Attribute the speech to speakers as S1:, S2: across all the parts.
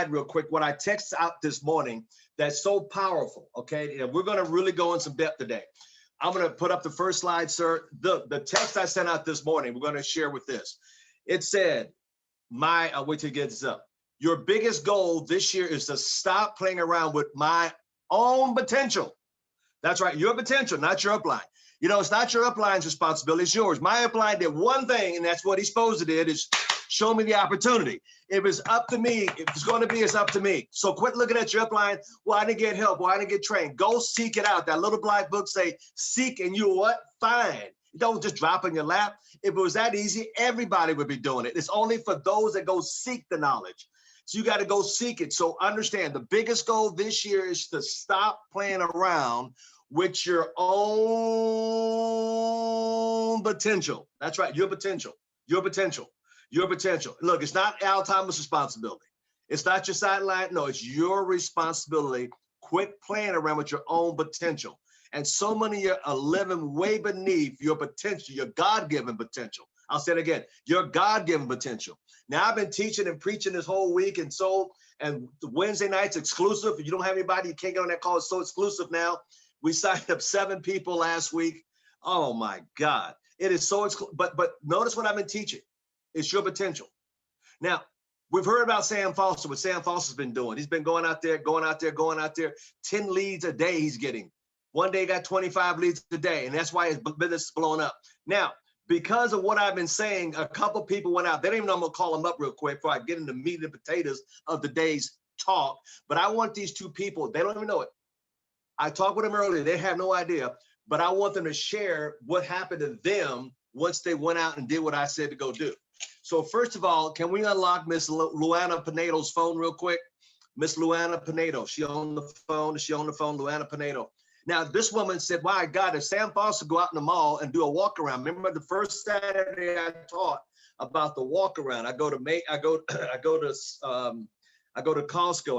S1: real quick what I texted out this morning that's so powerful, okay? And we're gonna really go in some depth today. I'm gonna put up the first slide, sir. The text I sent out this morning, we're gonna share with this. It said, I'll wait till you get this up. Your biggest goal this year is to stop playing around with my own potential. That's right, your potential, not your upline. You know, it's not your upline's responsibility, it's yours. My upline did one thing, and that's what he's supposed to do, is show me the opportunity. If it's up to me, if it's going to be, it's up to me. So quit looking at your upline. Well, I didn't get help. Well, I didn't get trained. Go seek it out. That little black book say, seek and you what? Find. Don't just drop in your lap. If it was that easy, everybody would be doing it. It's only for those that go seek the knowledge. So you got to go seek it. So understand, the biggest goal this year is to stop playing around with your own potential. That's right, your potential, your potential, your potential. Look, it's not Al Thomas' responsibility. It's not your sideline. No, it's your responsibility. Quit playing around with your own potential. And so many of you are living way beneath your potential, your God-given potential. I'll say it again, your God-given potential. Now, I've been teaching and preaching this whole week, and the Wednesday nights exclusive. If you don't have anybody, you can't get on that call. It's so exclusive now. We signed up 7 people last week. Oh my God, it is so exclusive. But notice what I've been teaching. It's your potential. Now, we've heard about Sam Foster, what Sam Foster's been doing. He's been going out there, 10 leads a day he's getting. One day he got 25 leads a day, and that's why his business is blowing up. Now, because of what I've been saying, a couple people went out. They don't even know I'm gonna call them up real quick before I get into meat and potatoes of the day's talk. But I want these 2 people, they don't even know it. I talked with them earlier, they have no idea, but I want them to share what happened to them once they went out and did what I said to go do. So first of all, can we unlock Miss Luana Pinedo's phone real quick? Miss Luana Pinedo, she on the phone, Luana Pinedo. Now, this woman said, my God, if Sam Foster go out in the mall and do a walk around, remember the first Saturday I taught about the walk around. I go to Costco,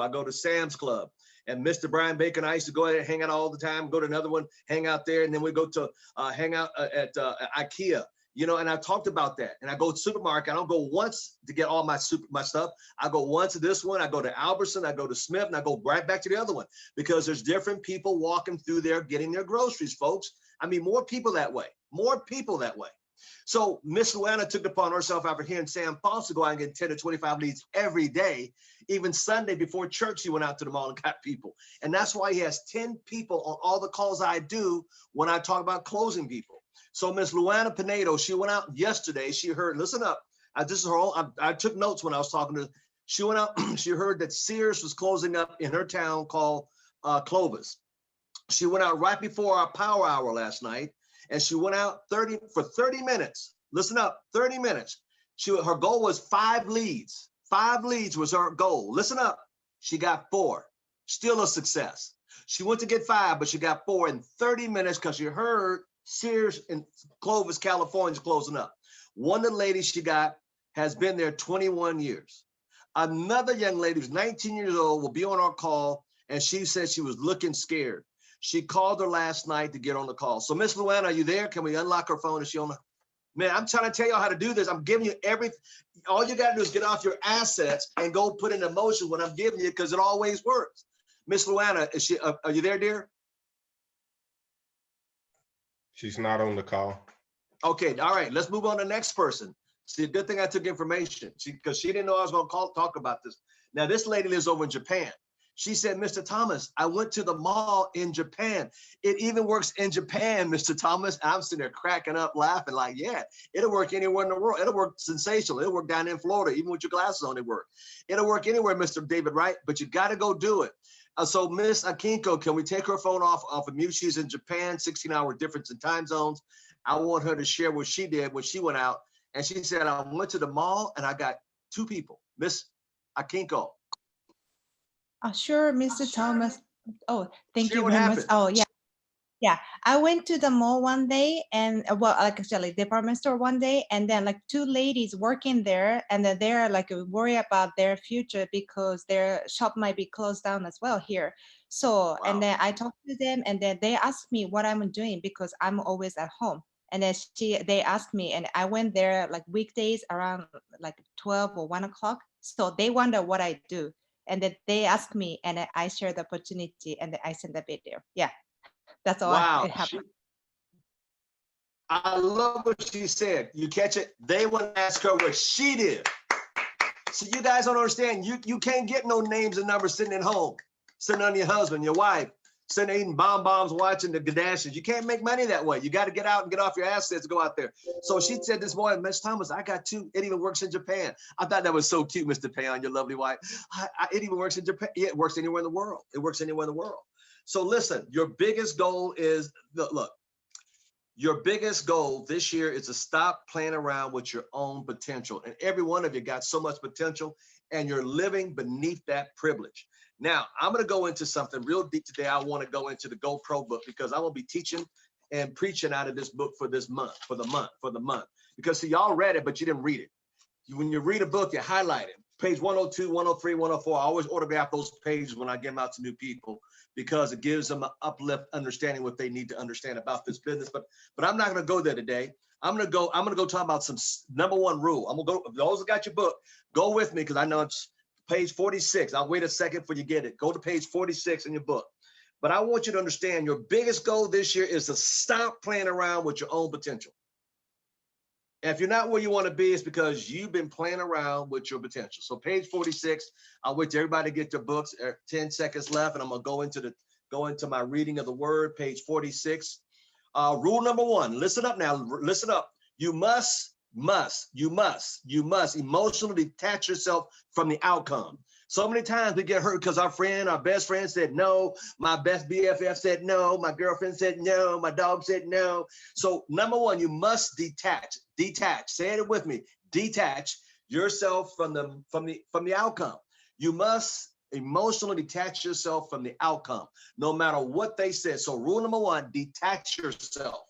S1: I go to Sam's Club. And Mr. Brian Baker and I used to go ahead and hang out all the time, go to another one, hang out there, and then we go to hang out at IKEA, you know, and I talked about that. And I go to the supermarket, I don't go once to get all my stuff. I go once to this one, I go to Albertson, I go to Smith, and I go right back to the other one, because there's different people walking through there getting their groceries, folks. I mean, more people that way. So Miss Luana took it upon herself after hearing Sam Foster go out and get 10 to 25 leads every day. Even Sunday before church, he went out to the mall and got people. And that's why he has 10 people on all the calls I do when I talk about closing people. So Miss Luana Pinedo, she went out yesterday. She heard, listen up, this is her own, I took notes when I was talking to her. She went out, she heard that Sears was closing up in her town called Clovis. She went out right before our power hour last night. And she went out for 30 minutes. Listen up, 30 minutes. Her goal was 5 leads. 5 leads was her goal. Listen up, she got 4. Still a success. She went to get 5, but she got 4 in 30 minutes because she heard Sears in Clovis, California is closing up. One of the ladies she got has been there 21 years. Another young lady who's 19 years old will be on our call, and she said she was looking scared. She called her last night to get on the call. So Miss Luana, are you there? Can we unlock her phone? Is she on the? Man, I'm trying to tell y'all how to do this. I'm giving you everything. All you got to do is get off your assets and go put in emotion what I'm giving you, because it always works. Miss Luana, is she? Are you there, dear?
S2: She's not on the call.
S1: Okay, all right. Let's move on to the next person. See, good thing I took information, because she didn't know I was going to talk about this. Now, this lady lives over in Japan. She said, Mr. Thomas, I went to the mall in Japan. It even works in Japan, Mr. Thomas. I'm sitting there cracking up, laughing like, yeah, it'll work anywhere in the world. It'll work sensational. It'll work down in Florida, even with your glasses on, it work. It'll work anywhere, Mr. David, right? But you got to go do it. So Miss Akinko, can we take her phone off of mute? She's in Japan, 16-hour difference in time zones. I want her to share what she did when she went out. And she said, I went to the mall and I got 2 people. Miss Akinko.
S3: Sure, Mr. Thomas. Oh, thank you
S1: what
S3: very
S1: happened.
S3: much. Oh, yeah. Yeah, I went to the mall one day and well, like actually department store one day, and then like 2 ladies working there, and then they're like worried about their future because their shop might be closed down as well here. So,
S1: Wow.
S3: And then I talked to them, and then they asked me what I'm doing because I'm always at home. And then they asked me, and I went there like weekdays around like 12 or 1 o'clock. So they wonder what I do. And then they ask me, and then I share the opportunity, and then I send the video. Yeah, that's all
S1: Wow.
S3: it happened.
S1: I love what she said. You catch it? They want to ask her what she did. So you guys don't understand. You can't get no names and numbers sitting at home, sitting on your husband, your wife, sitting there eating bombs, watching the Kardashians. You can't make money that way. You got to get out and get off your assets, go out there. So she said this morning, Miss Thomas, I got two. It even works in Japan. I thought that was so cute, Mr. Payon, your lovely wife. It even works in Japan. Yeah, it works anywhere in the world. It works anywhere in the world. So listen, your biggest goal is, look, your biggest goal this year is to stop playing around with your own potential. And every one of you got so much potential and you're living beneath that privilege. Now, I'm going to go into something real deep today. I want to go into the GoPro book because I'm going to be teaching and preaching out of this book for this month, for the month. Because see, y'all read it, but you didn't read it. When you read a book, you highlight it. Page 102, 103, 104. I always autograph those pages when I get them out to new people because it gives them an uplift understanding what they need to understand about this business. But I'm not going to go there today. I'm going to go talk about some number one rule. I'm going to go, those that got your book, go with me because I know it's page 46. I'll wait a second before you get it. Go to page 46 in your book. But I want you to understand your biggest goal this year is to stop playing around with your own potential. And if you're not where you want to be, it's because you've been playing around with your potential. So page 46, I'll wait till everybody get their books. 10 seconds left, and I'm gonna go into my reading of the word, page 46. Rule number one, listen up now, listen up. You must emotionally detach yourself from the outcome. So many times we get hurt because our best friend said no, my best BFF said no, my girlfriend said no, my dog said no. So number one, you must detach, say it with me, detach yourself from the outcome. You must emotionally detach yourself from the outcome, no matter what they said. So rule number one, detach yourself.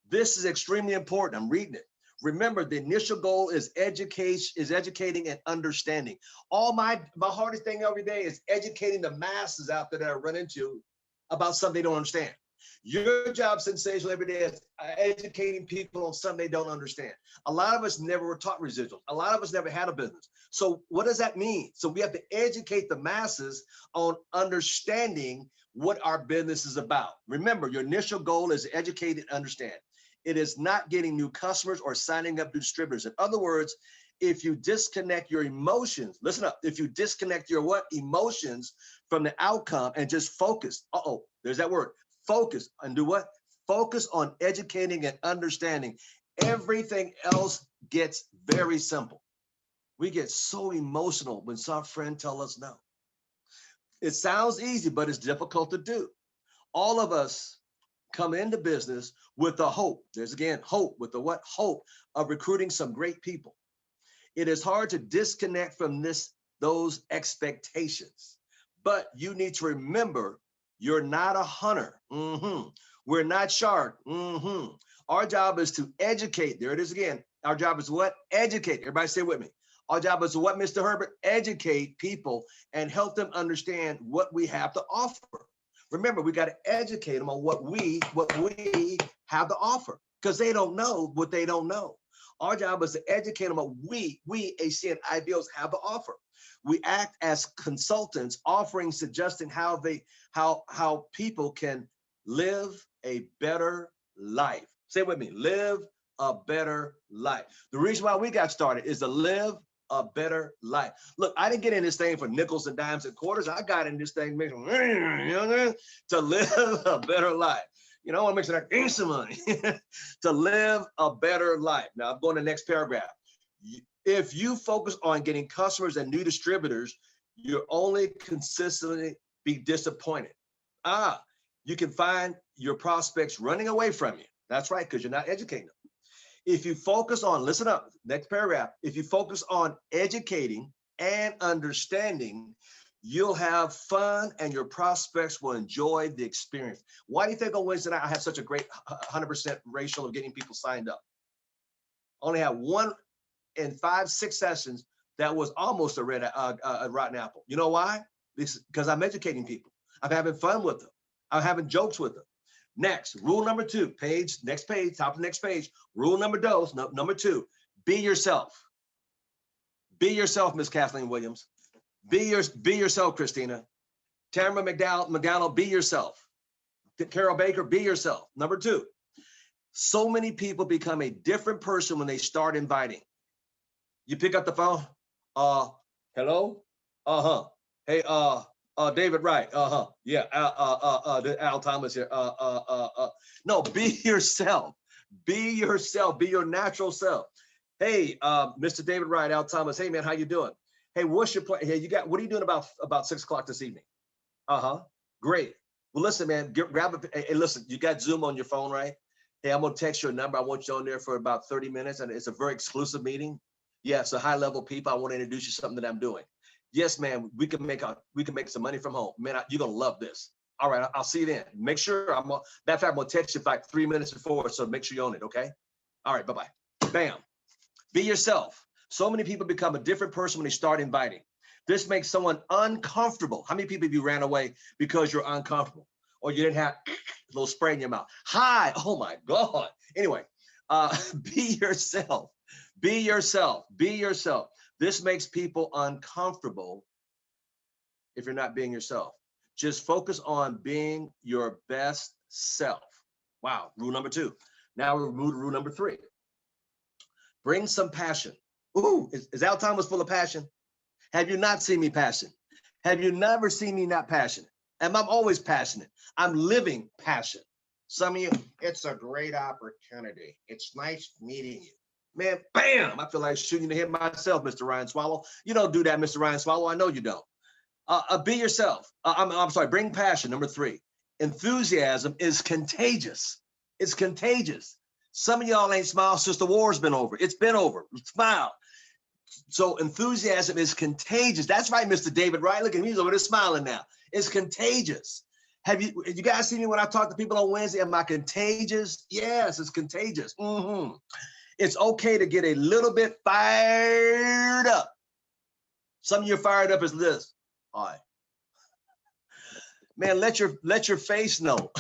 S1: This is extremely important. I'm reading it. Remember, the initial goal is educating and understanding. All my hardest thing every day is educating the masses out there that I run into about something they don't understand. Your job, Sensational, every day is educating people on something they don't understand. A lot of us never were taught residuals. A lot of us never had a business. So what does that mean? So we have to educate the masses on understanding what our business is about. Remember, your initial goal is to educate and understand. It is not getting new customers or signing up new distributors. In other words, if you disconnect your emotions, listen up, if you disconnect your emotions from the outcome and just focus, there's that word, focus, and do what? Focus on educating and understanding. Everything else gets very simple. We get so emotional when some friend tell us no. It sounds easy, but it's difficult to do. All of us come into business with the hope. There's again, hope with the what? Hope of recruiting some great people. It is hard to disconnect from those expectations, but you need to remember you're not a hunter. We're not shark. Our job is to educate. There it is again. Our job is what? Educate. Everybody say it with me. Our job is what, Mr. Herbert? Educate people and help them understand what we have to offer. Remember, we got to educate them on what we have to offer because they don't know what they don't know. Our job is to educate them on what we HC and IBOs have to offer. We act as consultants, offering, suggesting how people can live a better life. Say it with me, live a better life. The reason why we got started is to live a better life. Look, I didn't get in this thing for nickels and dimes and quarters. I got in this thing to live a better life. You know, I want to make sure I gain some money to live a better life. Now I'm going to the next paragraph. If you focus on getting customers and new distributors, you'll only consistently be disappointed. You can find your prospects running away from you. That's right, because you're not educating them. If you focus on, listen up, next paragraph, if you focus on educating and understanding, you'll have fun and your prospects will enjoy the experience. Why do you think on Wednesday night I had such a great 100% ratio of getting people signed up? Only had 1 in 5, 6 sessions that was almost a rotten apple. You know why? Because I'm educating people. I'm having fun with them. I'm having jokes with them. Next, rule number 2, next page, top of the next page. Rule number 2, be yourself. Be yourself, Miss Kathleen Williams. Be yourself, Christina. Tamara McDonald, be yourself. Carol Baker, be yourself. Number 2, so many people become a different person when they start inviting. You pick up the phone. Hello? Hey, David Wright. Yeah, Al Thomas here. No, be yourself. Be yourself. Be your natural self. Hey, Mr. David Wright, Al Thomas. Hey, man, how you doing? Hey, what's your plan? Hey, what are you doing about 6 o'clock this evening? Great. Well, listen, man, grab a, hey, listen, you got Zoom on your phone, right? Hey, I'm gonna text you a number. I want you on there for about 30 minutes, and it's a very exclusive meeting. Yeah, it's a high level people. I want to introduce you to something that I'm doing. Yes, man, we can make some money from home. Man, you're gonna love this. All right, I'll see you then. Make sure matter of fact, I'm gonna text you like 3 minutes before, so make sure you own it, okay? All right, bye-bye. Bam. Be yourself. So many people become a different person when they start inviting. This makes someone uncomfortable. How many people have you ran away because you're uncomfortable or you didn't have a little spray in your mouth? Hi, oh my God. Anyway, be yourself. Be yourself. Be yourself. This makes people uncomfortable if you're not being yourself. Just focus on being your best self. Wow, rule number 2. Now we'll move to rule number 3. Bring some passion. Ooh, is Al Thomas full of passion? Have you not seen me passionate? Have you never seen me not passionate? And I'm always passionate. I'm living passion. Some of you, it's a great opportunity. It's nice meeting you. Man, bam! I feel like shooting the head myself, Mr. Ryan Swallow. You don't do that, Mr. Ryan Swallow. I know you don't. Be yourself. I'm sorry, bring passion. Number 3. Enthusiasm is contagious. It's contagious. Some of y'all ain't smiled since the war's been over. It's been over. Smile. So enthusiasm is contagious. That's right, Mr. David Wright. Look at me, he's over there smiling now. It's contagious. Have you guys seen me when I talk to people on Wednesday? Am I contagious? Yes, it's contagious. It's okay to get a little bit fired up. Some of you are fired up as this. All right. Man, let your face know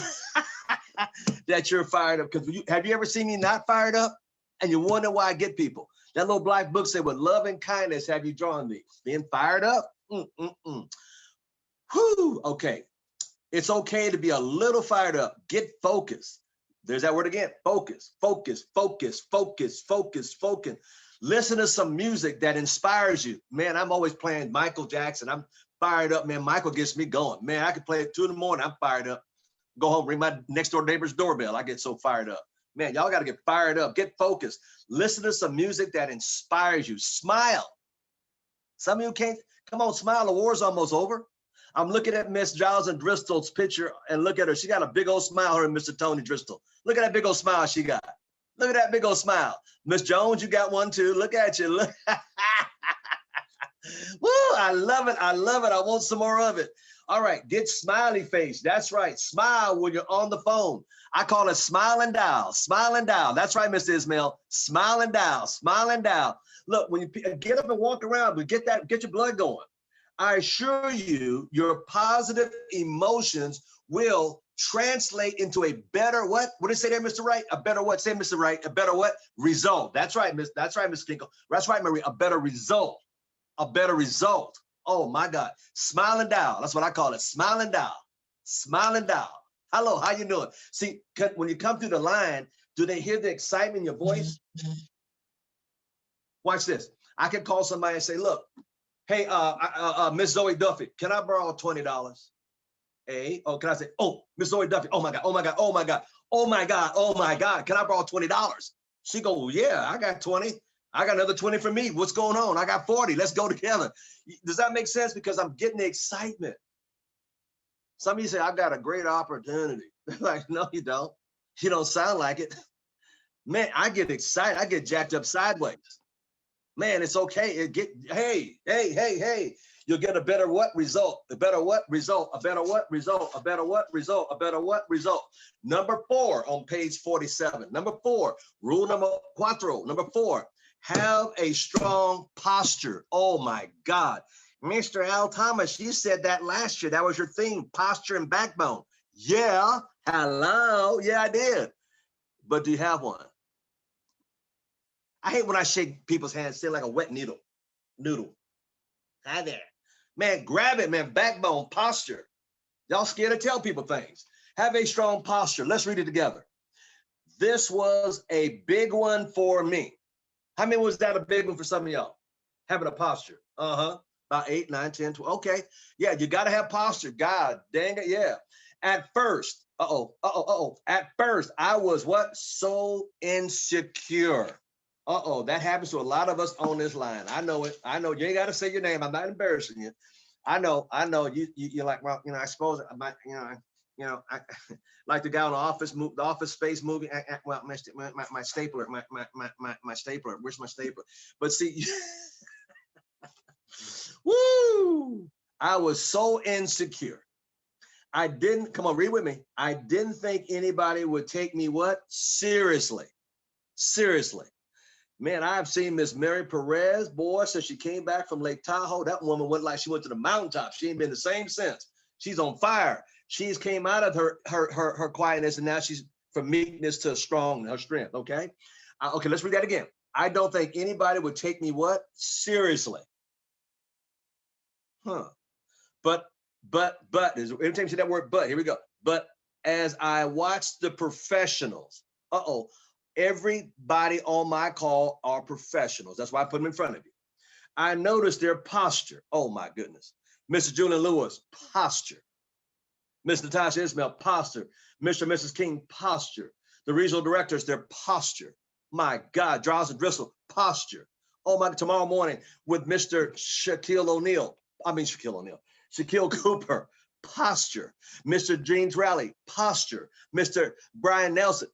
S1: that you're fired up. Because have you ever seen me not fired up? And you wonder why I get people. That little black book said, with love and kindness have you drawn me. Being fired up? Whew, okay. It's okay to be a little fired up. Get focused. There's that word again. Focus, focus, focus, focus, focus, focus. Listen to some music that inspires you. Man, I'm always playing Michael Jackson. I'm fired up, man. Michael gets me going. Man, I could play at 2 in the morning. I'm fired up. Go home, ring my next door neighbor's doorbell. I get so fired up. Man, y'all got to get fired up. Get focused. Listen to some music that inspires you. Smile. Some of you can't. Come on, smile. The war's almost over. I'm looking at Miss Giles and Driscoll's picture and look at her. She got a big old smile, her and Mr. Tony Driscoll. Look at that big old smile she got. Look at that big old smile. Miss Jones, you got one too. Look at you. Look. Woo, I love it. I love it. I want some more of it. All right, get smiley face. That's right. Smile when you're on the phone. I call it smile and dial. Smile and dial. That's right, Mr. Ismail. Smile and dial. Smile and dial. Look, when you get up and walk around, but get your blood going. I assure you, your positive emotions will translate into a better what? What did it say there, Mr. Wright? A better what? Say, Mr. Wright. A better what? Result. That's right, Miss. That's right, Miss Kinkle. That's right, Marie. A better result. A better result. Oh my God. Smile and dial. That's what I call it. Smile and dial. Smile and dial. Hello, how you doing? See, when you come through the line, do they hear the excitement in your voice? Watch this. I can call somebody and say, look, hey, Miss Zoe Duffy, can I borrow $20? Hey, oh, can I say, oh, Miss Zoe Duffy, oh my God, oh my God, oh my God, oh my God, oh my God, can I borrow $20? She go, well, yeah, I got 20. I got another 20 for me. What's going on? I got 40. Let's go together. Does that make sense? Because I'm getting the excitement. Some of you say, I've got a great opportunity. Like, no, you don't. You don't sound like it. Man, I get excited. I get jacked up sideways. Man, it's okay. Hey. You'll get a better what result? A better what result? A better what result? A better what result? A better what result? Number 4 on page 47. Number 4, rule number 4. Number 4, have a strong posture. Oh my God. Mr. Al Thomas, you said that last year. That was your theme, posture and backbone. Yeah, hello. Yeah, I did. But do you have one? I hate when I shake people's hands, say like a wet noodle. Hi there. Man, grab it, man. Backbone, posture. Y'all scared to tell people things. Have a strong posture. Let's read it together. This was a big one for me. How many was that a big one for some of y'all? Having a posture. About 8, 9, 10, 12. Okay. Yeah, you got to have posture. God dang it. Yeah. At first, at first, I was what? So insecure. That happens to a lot of us on this line. I know it. I know you ain't got to say your name. I'm not embarrassing you. I know. You're like, well, I suppose I might, I like the guy on the Office Space movie. Well, my stapler, my stapler. Where's my stapler? But see, woo! I was so insecure. I didn't, come on, read with me. I didn't think anybody would take me what? Seriously. Seriously. Man, I've seen Miss Mary Perez, boy, since she came back from Lake Tahoe. That woman went like she went to the mountaintop. She ain't been the same since. She's on fire. She's came out of her quietness, and now she's from meekness to strong, her strength, okay? Okay, let's read that again. I don't think anybody would take me what? Seriously. But, every time you say that word, but, here we go. But as I watched the professionals, everybody on my call are professionals. That's why I put them in front of you. I noticed their posture. Oh my goodness. Mr. Julian Lewis, posture. Miss Natasha Ismail, posture. Mr. and Mrs. King, posture. The regional directors, their posture. My God, Draws and Driscoll, posture. Oh my, tomorrow morning with Mr. Shaquille Cooper, posture. Mr. James Raleigh, posture. Mr. Brian Nelson,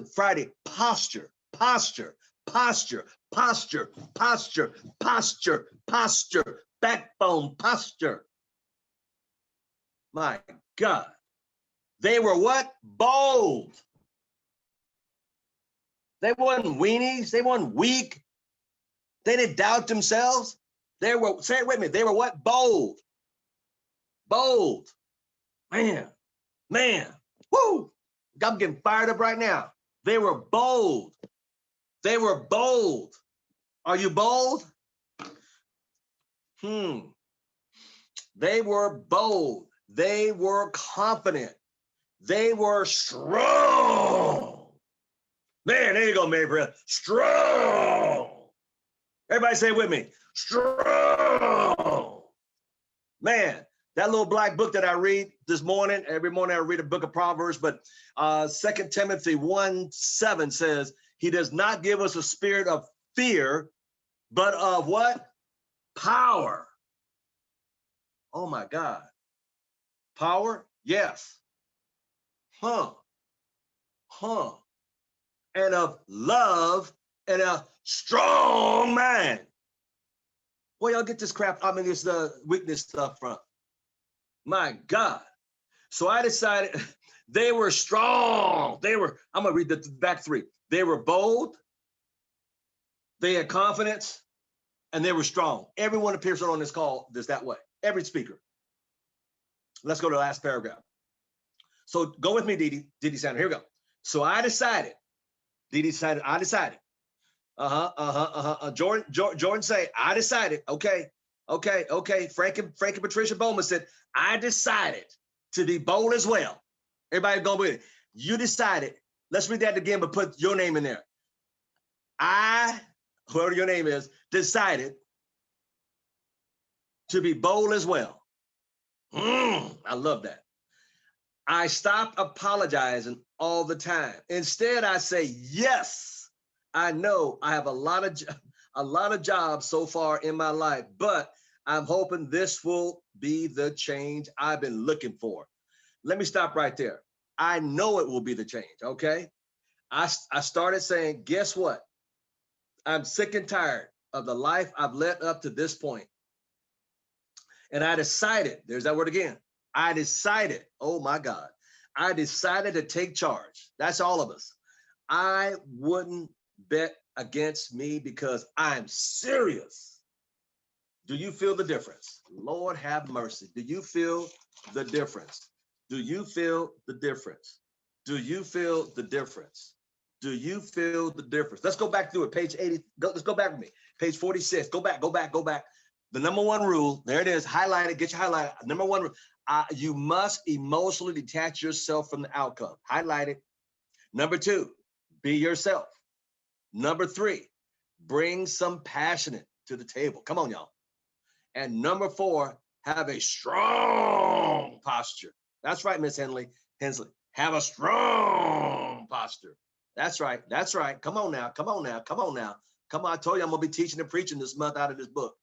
S1: Friday, posture, posture, posture, posture, posture, posture, posture, backbone, posture. My God. They were what? Bold. They weren't weenies. They weren't weak. They didn't doubt themselves. They were, say it with me, they were what? Bold. Bold. Man. Woo. I'm getting fired up right now. They were bold. They were bold. Are you bold? They were bold. They were confident. They were strong. Man, there you go, Mary. Strong. Everybody say it with me. Strong. Man, that little black book that I read this morning, every morning I read a book of Proverbs, but 2 Timothy 1:7 says, he does not give us a spirit of fear, but of what? Power. Oh my God. Power? Yes. And of love and a strong mind. Where y'all get this crap? I mean, this weakness stuff from? My God. So I decided they were strong. I'm going to read the back three. They were bold. They had confidence and they were strong. Everyone appears on this call is that way. Every speaker. Let's go to the last paragraph. So go with me, Didi Sanders. Here we go. So I decided. Jordan say, I decided. Okay. Frank and Patricia Bowman said, I decided to be bold as well. Everybody go with it. You decided. Let's read that again, but put your name in there. I, whoever your name is, decided to be bold as well. I love that. I stopped apologizing all the time. Instead, I say, yes, I know I have a lot of jobs so far in my life, but I'm hoping this will be the change I've been looking for. Let me stop right there. I know it will be the change, okay? I started saying, guess what? I'm sick and tired of the life I've led up to this point. And I decided, there's that word again. I decided, oh my God, I decided to take charge. That's all of us. I wouldn't bet against me because I'm serious. Do you feel the difference? Lord have mercy. Do you feel the difference? Do you feel the difference? Do you feel the difference? Do you feel the difference? Let's go back through it. Page 80. Let's go back with me. Page 46. Go back. The number one rule, there it is, highlight it, get your highlight. Number one, you must emotionally detach yourself from the outcome. Highlight it. Number two, be yourself. Number three, bring some passion to the table. Come on, y'all. And number four, have a strong posture. That's right, Miss Hensley. Have a strong posture. That's right. That's right. Come on now. Come on now. Come on now. Come on. I told you I'm going to be teaching and preaching this month out of this book.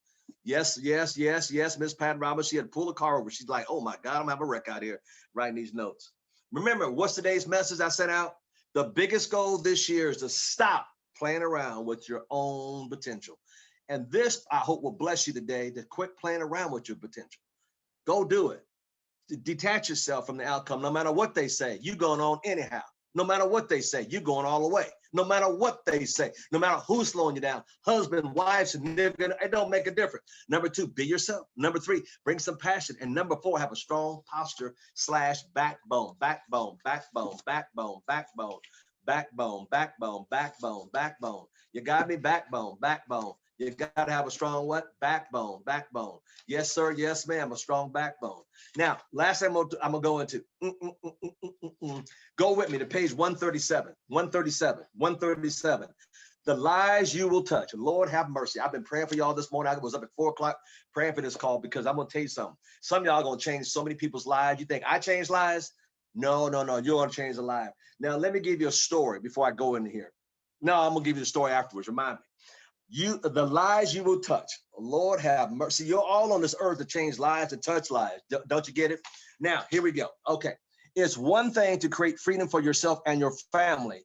S1: Yes, yes, yes, yes. Miss Pat Roberts, she had to pull the car over. She's like, oh my God, I'm going to have a wreck out here writing these notes. Remember, what's today's message I sent out? The biggest goal this year is to stop playing around with your own potential. And this, I hope, will bless you today to quit playing around with your potential. Go do it. Detach yourself from the outcome. No matter what they say, you're going on anyhow. No matter what they say, you're going all the way. No matter what they say, no matter who's slowing you down, husband, wife, significant, it don't make a difference. Number two, be yourself. Number three, bring some passion. And number four, have a strong posture / backbone, backbone, backbone, backbone, backbone, backbone, backbone, backbone, backbone. You got me? Backbone, backbone. You got to have a strong what? Backbone, backbone. Yes, sir. Yes, ma'am. A strong backbone. Now, last thing I'm going to go into. Go with me to page 137, 137, 137. The lies you will touch. Lord have mercy. I've been praying for y'all this morning. I was up at 4 o'clock praying for this call because I'm going to tell you something. Some of y'all are going to change so many people's lives. You think I changed lives? No, no, no. You're going to change the life. Now, let me give you a story before I go into here. No, I'm going to give you the story afterwards. Remind me. The lies you will touch. Lord have mercy. You're all on this earth to change lives, to touch lives. Don't you get it? Now, here we go. Okay. It's one thing to create freedom for yourself and your family.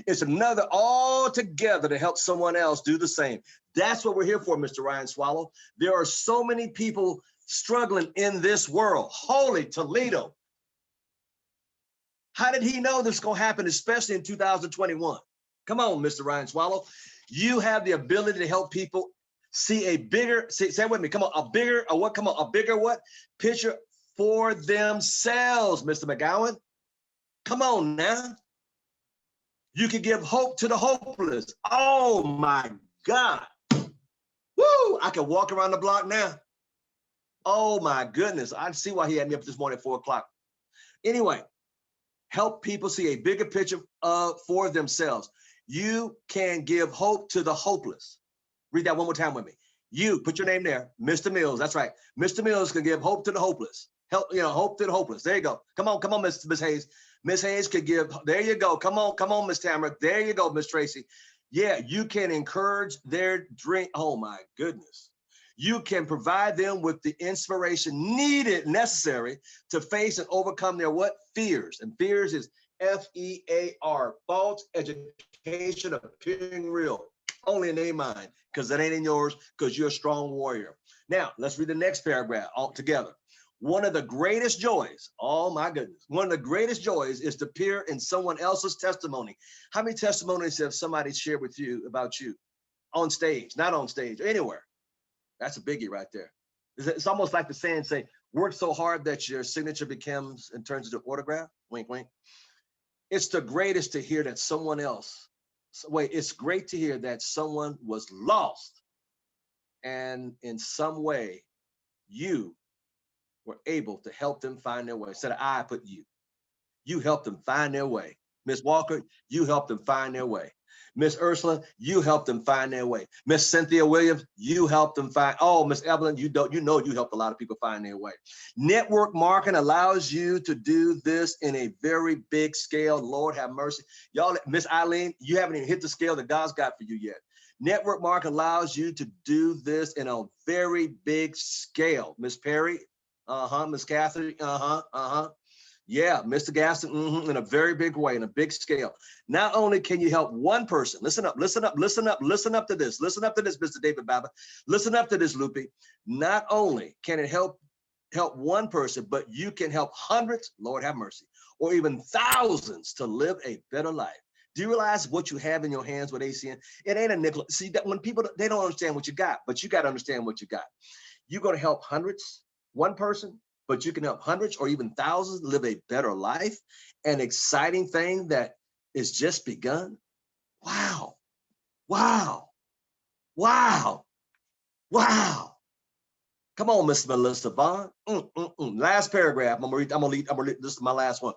S1: It's another altogether to help someone else do the same. That's what we're here for, Mr. Ryan Swallow. There are so many people struggling in this world. Holy Toledo. How did he know this is going to happen, especially in 2021? Come on, Mr. Ryan Swallow. You have the ability to help people see a bigger, say it with me, come on, a bigger what? Picture for themselves, Mr. McGowan. Come on now. You can give hope to the hopeless. Oh my God. Woo, I can walk around the block now. Oh my goodness. I see why he had me up this morning at 4 o'clock. Anyway, help people see a bigger picture for themselves. You can give hope to the hopeless. Read that one more time with me. You, put your name there, Mr. Mills. That's right. Mr. Mills can give hope to the hopeless. Hope to the hopeless. There you go. Come on, Miss Hayes. Miss Hayes could give, there you go. Come on, Miss Tamara. There you go, Miss Tracy. Yeah, you can encourage their dream. Oh my goodness. You can provide them with the inspiration necessary to face and overcome their what? Fears. And fears is FEAR, false education appearing real, only in their mind, because that ain't in yours, because you're a strong warrior. Now, let's read the next paragraph all together. One of the greatest joys, oh my goodness, one of the greatest joys is to peer in someone else's testimony. How many testimonies have somebody shared with you about you on stage, not on stage, anywhere? That's a biggie right there. It's almost like the saying, say, work so hard that your signature becomes and turns into autograph, wink, wink. It's the greatest to hear that someone else, it's great to hear that someone was lost and in some way you were able to help them find their way. Instead of I put you helped them find their way. Helped Walker, you helped them find their way. Miss Ursula, you helped them find their way. Miss Cynthia Williams, you helped them find, oh, Miss Evelyn, you helped a lot of people find their way. Network marketing allows you to do this in a very big scale. Lord have mercy. Y'all, Miss Eileen, you haven't even hit the scale that God's got for you yet. Network marketing allows you to do this in a very big scale. Miss Perry, Miss Catherine, yeah, Mr. Gaston, in a very big way, in a big scale. Not only can you help one person, listen up to this, Mr. David Baba, listen up to this, Lupe. Not only can it help one person, but you can help hundreds, Lord have mercy, or even thousands to live a better life. Do you realize what you have in your hands with ACN? It ain't a nickel. See, that when people, they don't understand what you got, but you got to understand what you got. You're going to help hundreds, one person, but you can help hundreds or even thousands live a better life. An exciting thing that is just begun. Wow, wow, wow, wow. Come on, Miss Melissa Bond. Last paragraph. I'm gonna read. This is my last one.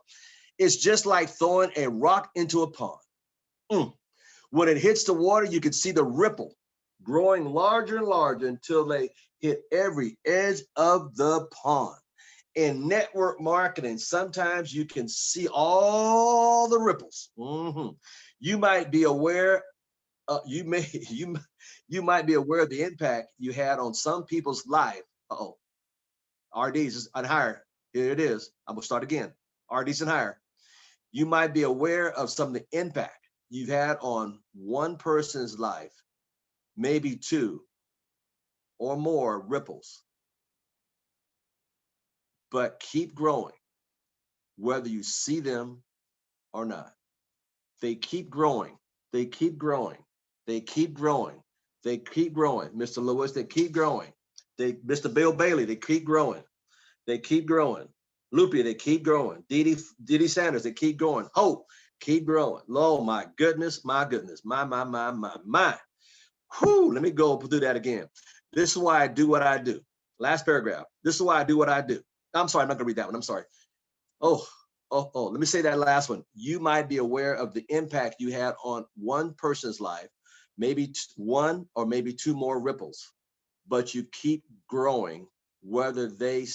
S1: It's just like throwing a rock into a pond. When it hits the water, you can see the ripple growing larger and larger until they hit every edge of the pond. In network marketing, sometimes you can see all the ripples. You might be aware. You might be aware of the impact you had on some people's life. RDs is on higher. Here it is. I'm gonna start again. RDs and higher. You might be aware of some of the impact you've had on one person's life, maybe two or more ripples. But keep growing, whether you see them or not. They keep growing. They keep growing. They keep growing. They keep growing. Mr. Lewis, they keep growing. Mr. Bill Bailey, they keep growing. They keep growing. Lupia, they keep growing. Didi Sanders, they keep going. Hope, keep growing. Lord, my goodness, my goodness, my. Whew, let me go through that again. This is why I do what I do. Last paragraph. This is why I do what I do. I'm sorry, I'm not gonna read that one. I'm sorry. Let me say that last one. You might be aware of the impact you had on one person's life, maybe one or maybe two more ripples, but you keep growing whether they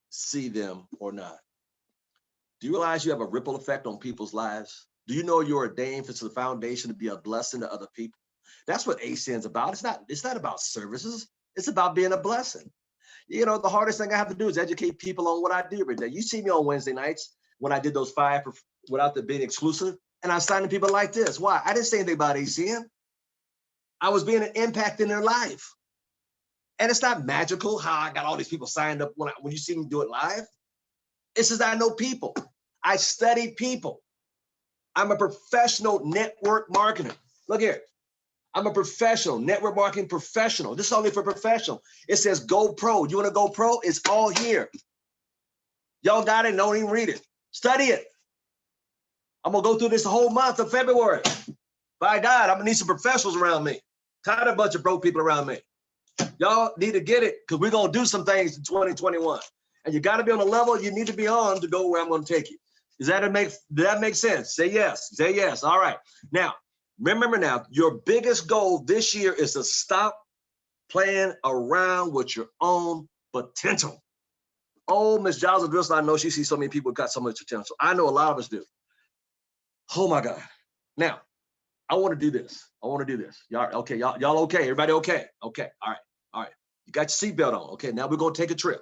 S1: see them or not. Do you realize you have a ripple effect on people's lives? Do you know you're ordained for the foundation to be a blessing to other people? That's what ACN's about. It's not about services. It's about being a blessing. You know, the hardest thing I have to do is educate people on what I do every day. You see me on Wednesday nights when I did those 5 without being exclusive, and I'm signing people like this. Why? I didn't say anything about ACN. I was being an impact in their life. And it's not magical how I got all these people signed up when you see me do it live. It's just I know people. I study people. I'm a professional network marketer. Look here. I'm a professional network marketing professional. This is only for professional. It says go pro. You want to go pro? It's all here. Y'all got it. Don't even read it. Study it. I'm going to go through this whole month of February. By God, I'm going to need some professionals around me. Tired of a bunch of broke people around me. Y'all need to get it because we're going to do some things in 2021. And you got to be on the level you need to be on to go where I'm going to take you. Did that make sense? Say yes. Say yes. All right. Now, remember now, your biggest goal this year is to stop playing around with your own potential. Oh, Miss Giles Driscoll, I know she sees so many people who got so much potential. I know a lot of us do. Oh my God. Now, I want to do this. Y'all okay? Y'all okay? Everybody okay? Okay. All right. You got your seatbelt on. Okay. Now we're going to take a trip.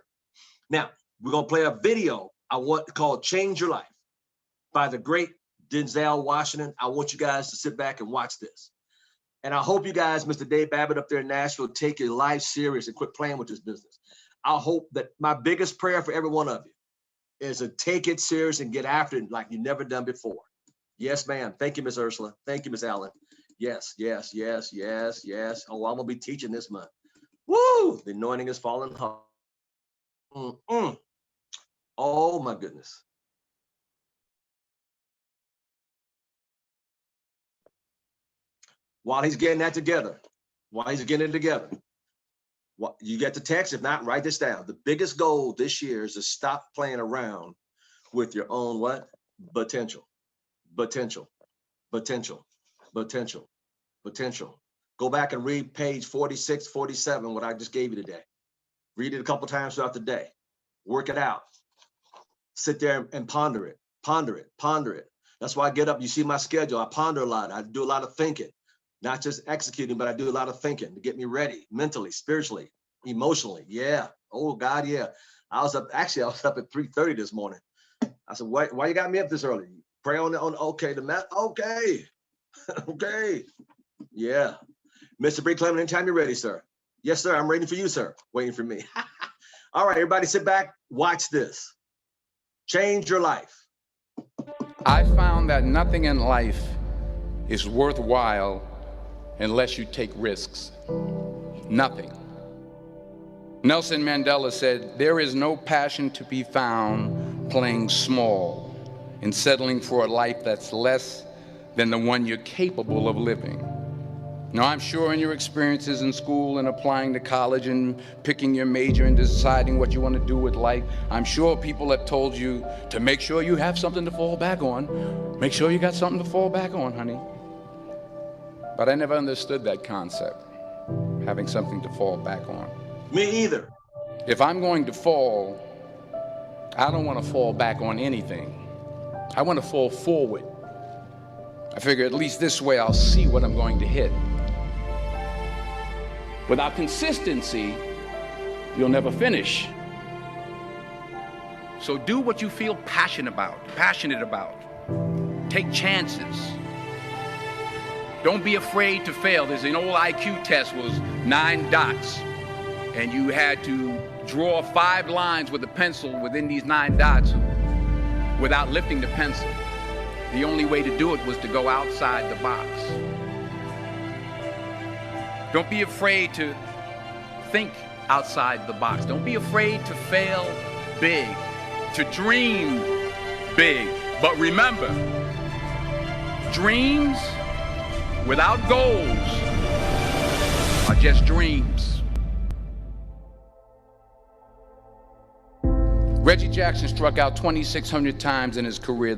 S1: Now, we're going to play a video I want called Change Your Life by the great Denzel Washington. I want you guys to sit back and watch this. And I hope you guys, Mr. Dave Babbitt up there in Nashville, take your life serious and quit playing with this business. I hope that my biggest prayer for every one of you is to take it serious and get after it like you've never done before. Yes, ma'am. Thank you, Miss Ursula. Thank you, Miss Allen. Yes. Oh, I'm going to be teaching this month. Woo! The anointing is falling hard. Oh, my goodness. While he's getting that together, you get the text. If not, write this down. The biggest goal this year is to stop playing around with your own what? Potential. Go back and read page 46, 47, what I just gave you today. Read it a couple times throughout the day. Work it out. Sit there and ponder it. That's why I get up. You see my schedule. I ponder a lot. I do a lot of thinking. Not just executing, but I do a lot of thinking to get me ready mentally, spiritually, emotionally. Yeah. Oh God, yeah. I was up at 3:30 this morning. I said, why you got me up this early? Pray on okay, the mat. Okay. Okay. Yeah. Mr. Bree Clement, anytime you're ready, sir. Yes, sir. I'm waiting for you, sir. Waiting for me. All right, everybody sit back. Watch this. Change your life.
S4: I found that nothing in life is worthwhile unless you take risks. Nothing. Nelson Mandela said, "There is no passion to be found playing small and settling for a life that's less than the one you're capable of living." Now, I'm sure in your experiences in school and applying to college and picking your major and deciding what you want to do with life, I'm sure people have told you to make sure you have something to fall back on. Make sure you got something to fall back on, honey. But I never understood that concept, having something to fall back on.
S1: Me either.
S4: If I'm going to fall, I don't want to fall back on anything. I want to fall forward. I figure at least this way I'll see what I'm going to hit. Without consistency, you'll never finish. So do what you feel passionate about. Take chances. Don't be afraid to fail. There's an old IQ test, was 9 dots, and you had to draw 5 lines with a pencil within these 9 dots without lifting the pencil. The only way to do it was to go outside the box. Don't be afraid to think outside the box. Don't be afraid to fail big, to dream big. But remember, dreams without goals are just dreams. Reggie Jackson struck out 2,600 times in his career.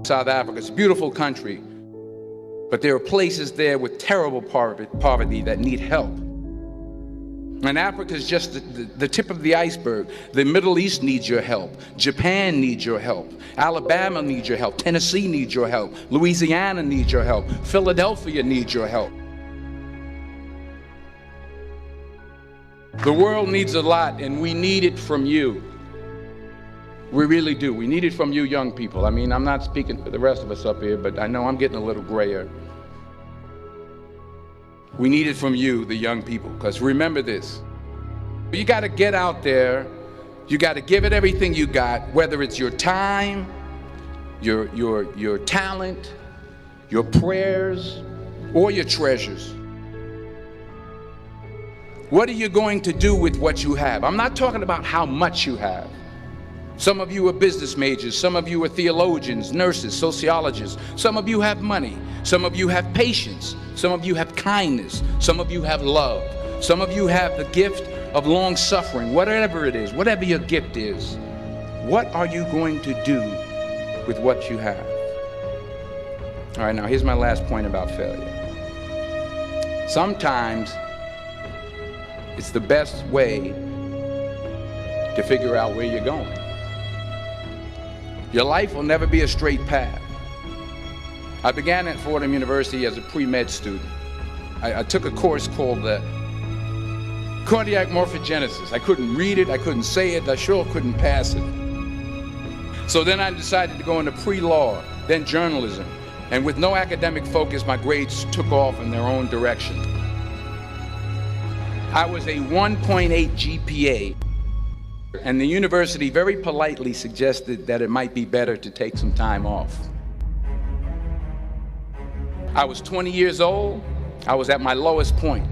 S4: South Africa. It's a beautiful country, but there are places there with terrible poverty that need help. And Africa is just the tip of the iceberg. The Middle East needs your help. Japan needs your help. Alabama needs your help. Tennessee needs your help. Louisiana needs your help. Philadelphia needs your help. The world needs a lot, and we need it from you. We really do. We need it from you young people. I mean, I'm not speaking for the rest of us up here, but I know I'm getting a little grayer. We need it from you, the young people, because remember this. You got to get out there. You got to give it everything you got, whether it's your time, your talent, your prayers, or your treasures. What are you going to do with what you have? I'm not talking about how much you have. Some of you are business majors, some of you are theologians, nurses, sociologists. Some of you have money, some of you have patience, some of you have kindness, some of you have love, some of you have the gift of long suffering. Whatever it is, whatever your gift is, what are you going to do with what you have? All right, now here's my last point about failure. Sometimes it's the best way to figure out where you're going. Your life will never be a straight path. I began at Fordham University as a pre-med student. I took a course called cardiac morphogenesis. I couldn't read it, I couldn't say it, I sure couldn't pass it. So then I decided to go into pre-law, then journalism. And with no academic focus, my grades took off in their own direction. I was a 1.8 GPA. And the university very politely suggested that it might be better to take some time off. I was 20 years old. I was at my lowest point.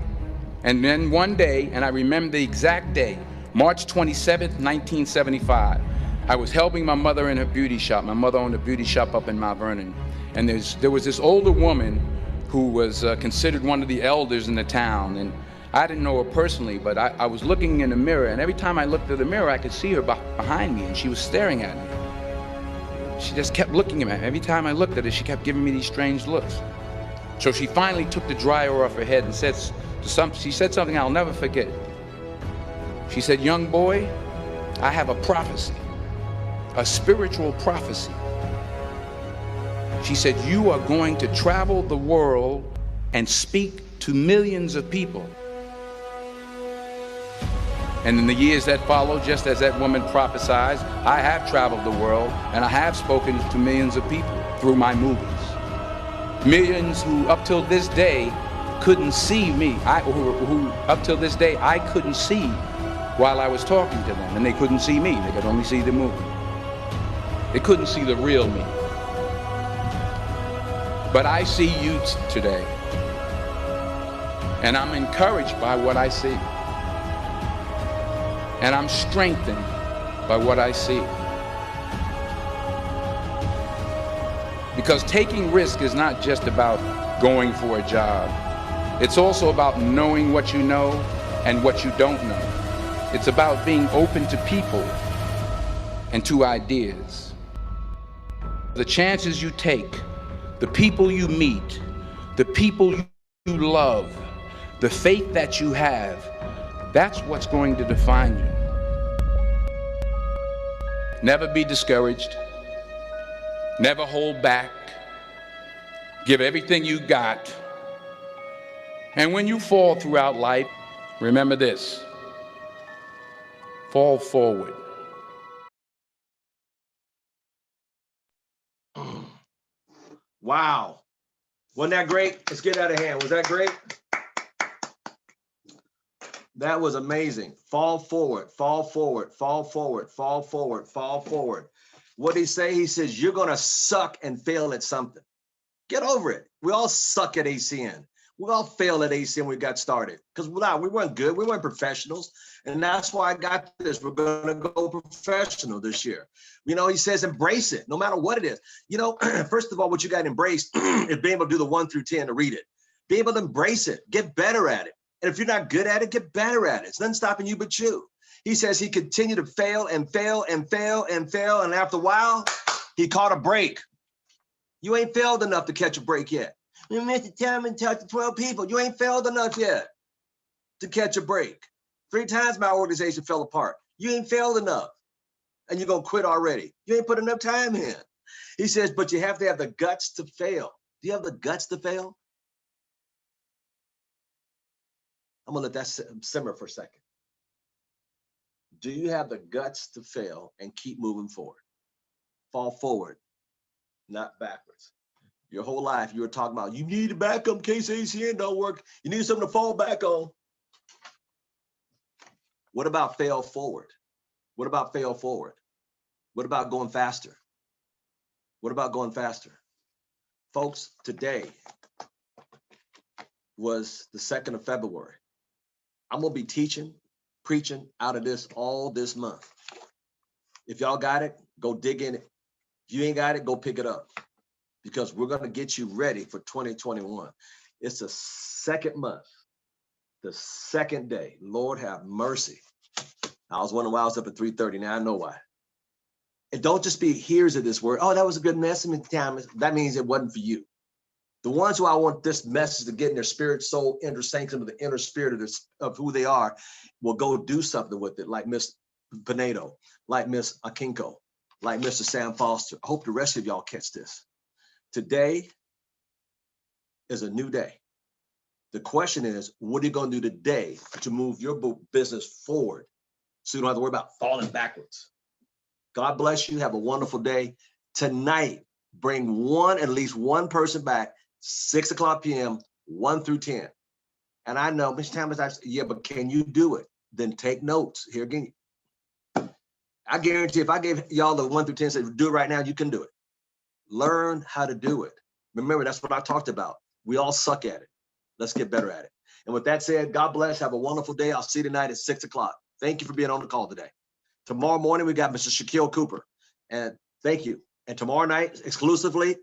S4: And then one day, and I remember the exact day, March 27th, 1975, I was helping my mother in her beauty shop. My mother owned a beauty shop up in Mount Vernon. And there was this older woman who was considered one of the elders in the town. And I didn't know her personally, but I was looking in the mirror, and every time I looked at the mirror, I could see her behind me, and she was staring at me. She just kept looking at me. Every time I looked at her, she kept giving me these strange looks. So she finally took the dryer off her head and she said something I'll never forget. She said, "Young boy, I have a prophecy, a spiritual prophecy." She said, "You are going to travel the world and speak to millions of people." And in the years that followed, just as that woman prophesied, I have traveled the world and I have spoken to millions of people through my movies. Millions who up till this day couldn't see me, who up till this day I couldn't see while I was talking to them, and they couldn't see me, they could only see the movie. They couldn't see the real me. But I see you today, and I'm encouraged by what I see. And I'm strengthened by what I see. Because taking risk is not just about going for a job. It's also about knowing what you know and what you don't know. It's about being open to people and to ideas. The chances you take, the people you meet, the people you love, the faith that you have, that's what's going to define you. Never be discouraged. Never hold back. Give everything you got. And when you fall throughout life, remember this: fall forward.
S1: Wow. Wasn't that great? Let's get out of hand. Was that great? That was amazing. Fall forward, fall forward, fall forward, fall forward, fall forward. What did he say? He says, you're going to suck and fail at something. Get over it. We all suck at ACN. We all failed at ACN when we got started because we weren't good. We weren't professionals. And that's why I got this. We're going to go professional this year. You know, he says, embrace it no matter what it is. You know, first of all, what you got to embrace is being able to do the 1 through 10 to read it. Be able to embrace it. Get better at it. And if you're not good at it, get better at it. It's nothing stopping you but you. He says he continued to fail and fail and fail and fail. And after a while, he caught a break. You ain't failed enough to catch a break yet. You missed the time and talked to 12 people. You ain't failed enough yet to catch a break. 3 times my organization fell apart. You ain't failed enough. And you're going to quit already. You ain't put enough time in. He says, but you have to have the guts to fail. Do you have the guts to fail? I'm going to let that simmer for a second. Do you have the guts to fail and keep moving forward? Fall forward, not backwards. Your whole life, you were talking about, you need a backup in case ACN don't work. You need something to fall back on. What about fail forward? What about fail forward? What about going faster? What about going faster? Folks, today was the 2nd of February. I'm going to be teaching, preaching out of this all this month. If y'all got it, go dig in it. If you ain't got it, go pick it up, because we're going to get you ready for 2021. It's the 2nd month, the 2nd day. Lord have mercy. I was wondering why I was up at 3:30. Now I know why. And don't just be hearers of this word. Oh, that was a good message. That means it wasn't for you. The ones who I want this message to get in their spirit, soul, inner sanctum, the inner spirit of who they are, will go do something with it, like Miss Pinedo, like Miss Akinko, like Mr. Sam Foster. I hope the rest of y'all catch this. Today is a new day. The question is, what are you going to do today to move your business forward so you don't have to worry about falling backwards? God bless you. Have a wonderful day. Tonight, bring at least one person back, 6:00 p.m., 1 through 10. And I know, Mr. Thomas, yeah, but can you do it? Then take notes. Here again. I guarantee if I gave y'all the 1 through 10, said do it right now, you can do it. Learn how to do it. Remember, that's what I talked about. We all suck at it. Let's get better at it. And with that said, God bless. Have a wonderful day. I'll see you tonight at 6:00. Thank you for being on the call today. Tomorrow morning, we got Mr. Shaquille Cooper. And thank you. And tomorrow night, exclusively,